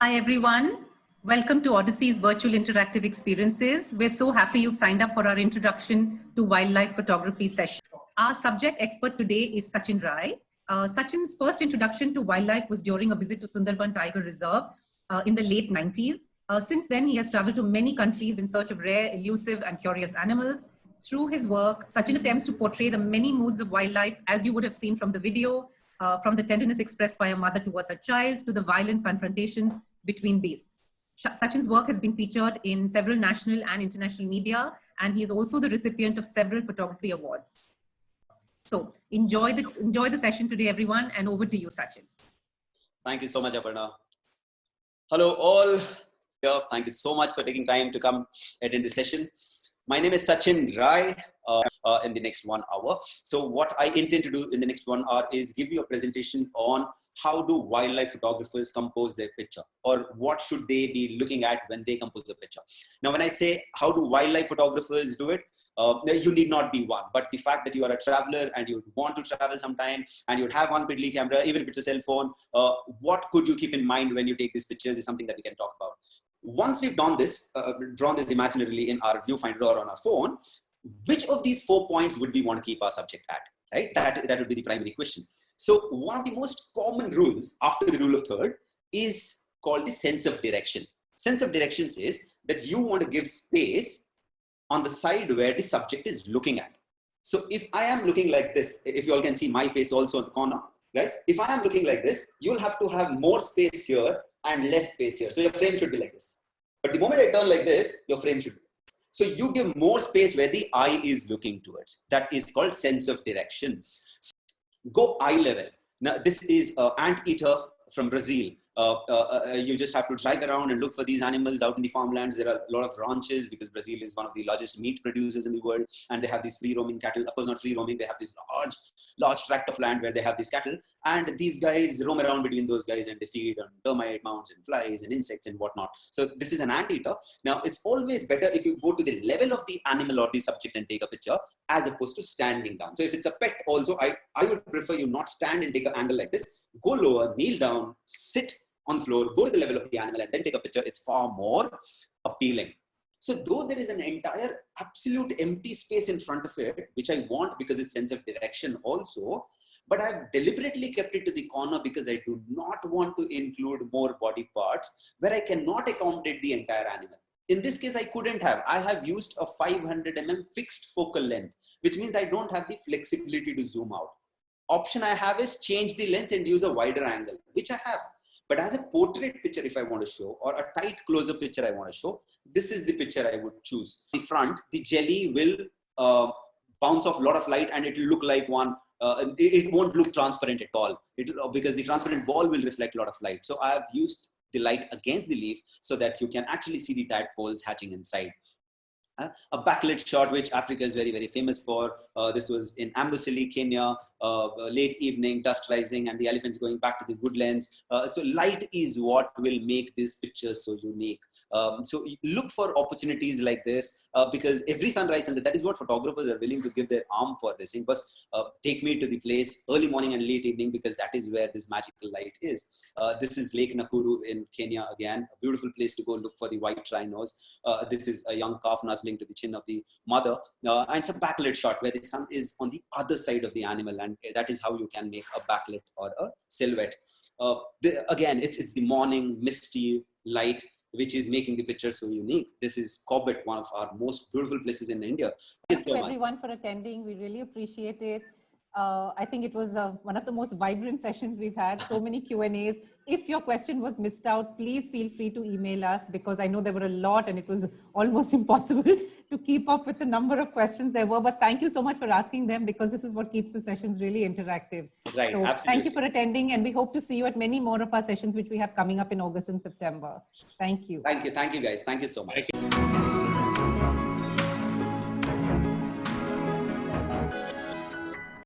Hi, everyone. Welcome to Odyssey's virtual interactive experiences. We're so happy you've signed up for our introduction to wildlife photography session. Our subject expert today is Sachin Rai. Sachin's first introduction to wildlife was during a visit to Sundarban Tiger Reserve in the late 90s. Since then, he has traveled to many countries in search of rare, elusive, and curious animals. Through his work, Sachin attempts to portray the many moods of wildlife, as you would have seen from the video, from the tenderness expressed by a mother towards her child to the violent confrontations between beasts. Sachin's work has been featured in several national and international media, and he is also the recipient of several photography awards. So enjoy the session today, everyone, and over to you, Sachin. Thank you so much, Aparna. Hello, all. Thank you so much for taking time to come attend the session. My name is Sachin Rai. In the next 1 hour. So what I intend to do in the next 1 hour is give you a presentation on how do wildlife photographers compose their picture, or what should they be looking at when they compose a picture. Now, when I say how do wildlife photographers do it, you need not be one, but the fact that you are a traveler and you want to travel sometime and you have one piddly camera, even if it's a cell phone, what could you keep in mind when you take these pictures is something that we can talk about. Once we've drawn this imaginarily in our viewfinder or on our phone, which of these 4 points would we want to keep our subject at, right? That would be the primary question. So one of the most common rules after the rule of third is called the sense of direction. Sense of direction says that you want to give space on the side where the subject is looking at. So if I am looking like this, if you all can see my face also in the corner, guys, if I am looking like this, you'll have to have more space here and less space here. So your frame should be like this. But the moment I turn like this, your frame should be. So you give more space where the eye is looking towards. That is called sense of direction. So go eye level. Now this is anteater from Brazil. You just have to drive around and look for these animals out in the farmlands. There are a lot of ranches because Brazil is one of the largest meat producers in the world, and they have these free roaming cattle. Of course, not free roaming. They have this large tract of land where they have these cattle, and these guys roam around between those guys and they feed on termite mounds and flies and insects and whatnot. So this is an anteater. Now it's always better if you go to the level of the animal or the subject and take a picture as opposed to standing down. So if it's a pet also, I would prefer you not stand and take an angle like this. Go lower, kneel down, sit on the floor, go to the level of the animal and then take a picture. It's far more appealing. So though there is an entire absolute empty space in front of it, which I want because it's sense of direction also, but I've deliberately kept it to the corner because I do not want to include more body parts where I cannot accommodate the entire animal. In this case, I couldn't have. I have used a 500 mm fixed focal length, which means I don't have the flexibility to zoom out. Option I have is change the lens and use a wider angle, which I have. But as a portrait picture, if I want to show, or a tight close-up picture I want to show, this is the picture I would choose. The front, the jelly will bounce off a lot of light and it will look like one. It won't look transparent at all because the transparent ball will reflect a lot of light. So I have used the light against the leaf so that you can actually see the tadpoles hatching inside. A backlit shot, which Africa is very, very famous for. This was in Amboseli, Kenya, late evening, dust rising, and the elephants going back to the woodlands. So light is what will make this picture so unique. So look for opportunities like this because every sunrise, sunset, that is what photographers are willing to give their arm for. They say, first, take me to the place early morning and late evening because that is where this magical light is. This is Lake Nakuru in Kenya again, a beautiful place to go look for the white rhinos. This is a young calf nuzzling to the chin of the mother. And it's a backlit shot where the sun is on the other side of the animal, and that is how you can make a backlit or a silhouette. Again, it's the morning misty light which is making the picture so unique. This is Corbett, one of our most beautiful places in India. Thank you everyone for attending. We really appreciate it. I think it was one of the most vibrant sessions we've had. So many Q&As. If your question was missed out, please feel free to email us because I know there were a lot and it was almost impossible to keep up with the number of questions there were. But thank you so much for asking them because this is what keeps the sessions really interactive. Right, so absolutely. Thank you for attending, and we hope to see you at many more of our sessions which we have coming up in August and September. Thank you. Thank you guys. Thank you so much.